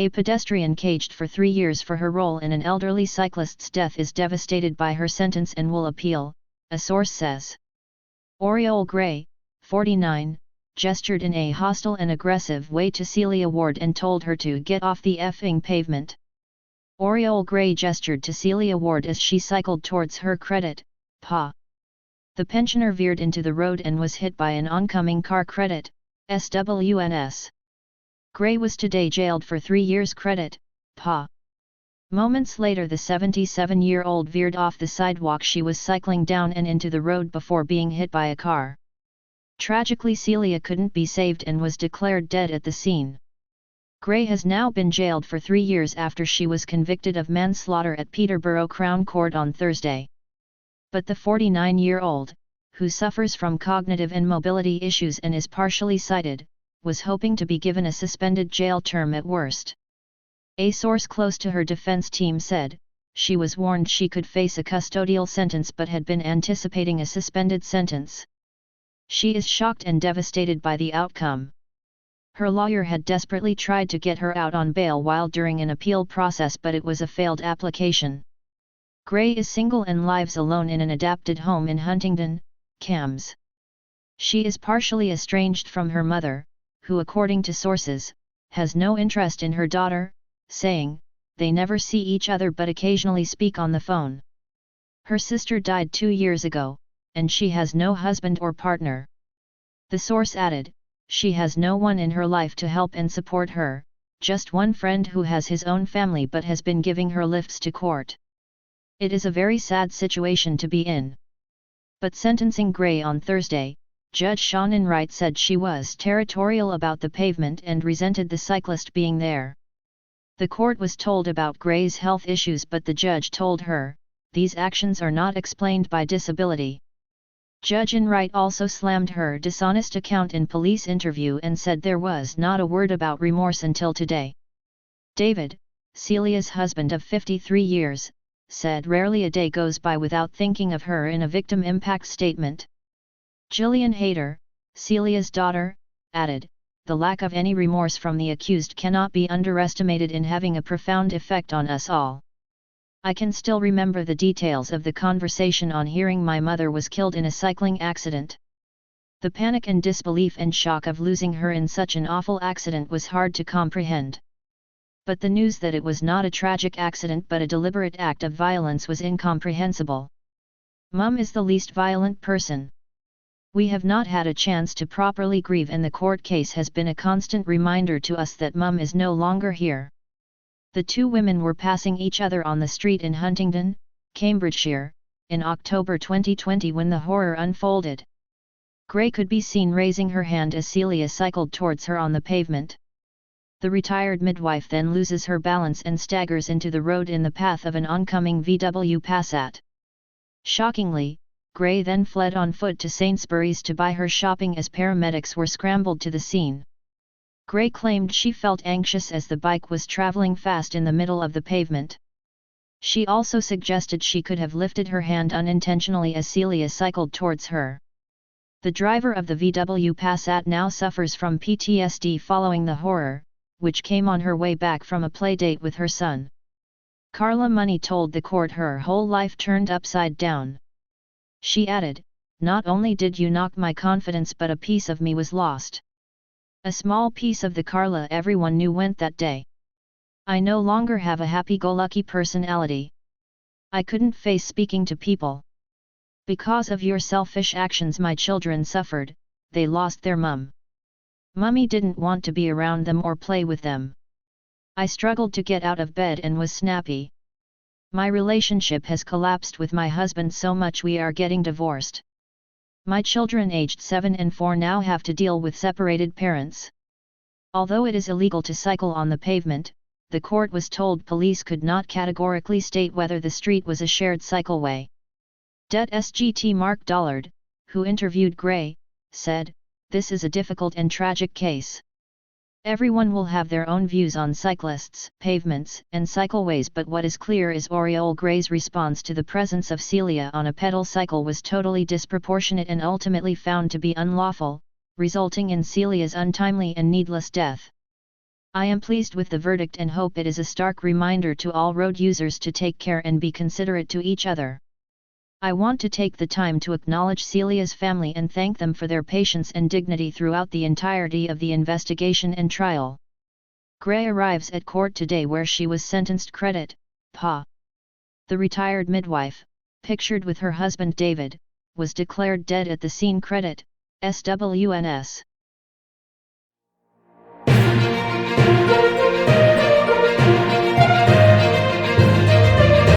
A pedestrian caged for 3 years for her role in an elderly cyclist's death is devastated by her sentence and will appeal, a source says. Oriole Gray, 49, gestured in a hostile and aggressive way to Celia Ward and told her to get off the effing pavement. Oriole Gray gestured to Celia Ward as she cycled towards her credit, PA. The pensioner veered into the road and was hit by an oncoming car credit, SWNS. Gray was today jailed for 3 years credit, PA. Moments later the 77-year-old veered off the sidewalk she was cycling down and into the road before being hit by a car. Tragically Celia couldn't be saved and was declared dead at the scene. Gray has now been jailed for 3 years after she was convicted of manslaughter at Peterborough Crown Court on Thursday. But the 49-year-old, who suffers from cognitive and mobility issues and is partially sighted, was hoping to be given a suspended jail term at worst. A source close to her defense team said, she was warned she could face a custodial sentence but had been anticipating a suspended sentence. She is shocked and devastated by the outcome. Her lawyer had desperately tried to get her out on bail while during an appeal process, but it was a failed application. Gray is single and lives alone in an adapted home in Huntingdon, Cambs. She is partially estranged from her mother, who according to sources, has no interest in her daughter, saying, they never see each other but occasionally speak on the phone. Her sister died 2 years ago, and she has no husband or partner. The source added, she has no one in her life to help and support her, just one friend who has his own family but has been giving her lifts to court. It is a very sad situation to be in. But sentencing Gray on Thursday, Judge Shannon Wright said she was territorial about the pavement and resented the cyclist being there. The court was told about Gray's health issues, but the judge told her, these actions are not explained by disability. Judge Wright also slammed her dishonest account in police interview and said there was not a word about remorse until today. David, Celia's husband of 53 years, said rarely a day goes by without thinking of her in a victim impact statement. Gillian Hayter, Celia's daughter, added, the lack of any remorse from the accused cannot be underestimated in having a profound effect on us all. I can still remember the details of the conversation on hearing my mother was killed in a cycling accident. The panic and disbelief and shock of losing her in such an awful accident was hard to comprehend. But the news that it was not a tragic accident but a deliberate act of violence was incomprehensible. Mum is the least violent person. We have not had a chance to properly grieve, and the court case has been a constant reminder to us that Mum is no longer here. The two women were passing each other on the street in Huntingdon, Cambridgeshire, in October 2020 when the horror unfolded. Gray could be seen raising her hand as Celia cycled towards her on the pavement. The retired midwife then loses her balance and staggers into the road in the path of an oncoming VW Passat. Shockingly, Gray then fled on foot to Sainsbury's to buy her shopping as paramedics were scrambled to the scene. Gray claimed she felt anxious as the bike was traveling fast in the middle of the pavement. She also suggested she could have lifted her hand unintentionally as Celia cycled towards her. The driver of the VW Passat now suffers from PTSD following the horror, which came on her way back from a playdate with her son. Carla Money told the court her whole life turned upside down. She added, not only did you knock my confidence but a piece of me was lost. A small piece of the Carla everyone knew went that day. I no longer have a happy-go-lucky personality. I couldn't face speaking to people. Because of your selfish actions my children suffered, they lost their mum. Mummy didn't want to be around them or play with them. I struggled to get out of bed and was snappy. My relationship has collapsed with my husband so much we are getting divorced. My children aged 7 and 4 now have to deal with separated parents. Although it is illegal to cycle on the pavement, the court was told police could not categorically state whether the street was a shared cycleway. Det SGT Mark Dollard, who interviewed Gray, said, this is a difficult and tragic case. Everyone will have their own views on cyclists, pavements, and cycleways, but what is clear is Oriole Gray's response to the presence of Celia on a pedal cycle was totally disproportionate and ultimately found to be unlawful, resulting in Celia's untimely and needless death. I am pleased with the verdict and hope it is a stark reminder to all road users to take care and be considerate to each other. I want to take the time to acknowledge Celia's family and thank them for their patience and dignity throughout the entirety of the investigation and trial. Gray arrives at court today where she was sentenced. Credit, Pa. The retired midwife, pictured with her husband David, was declared dead at the scene. Credit, SWNS.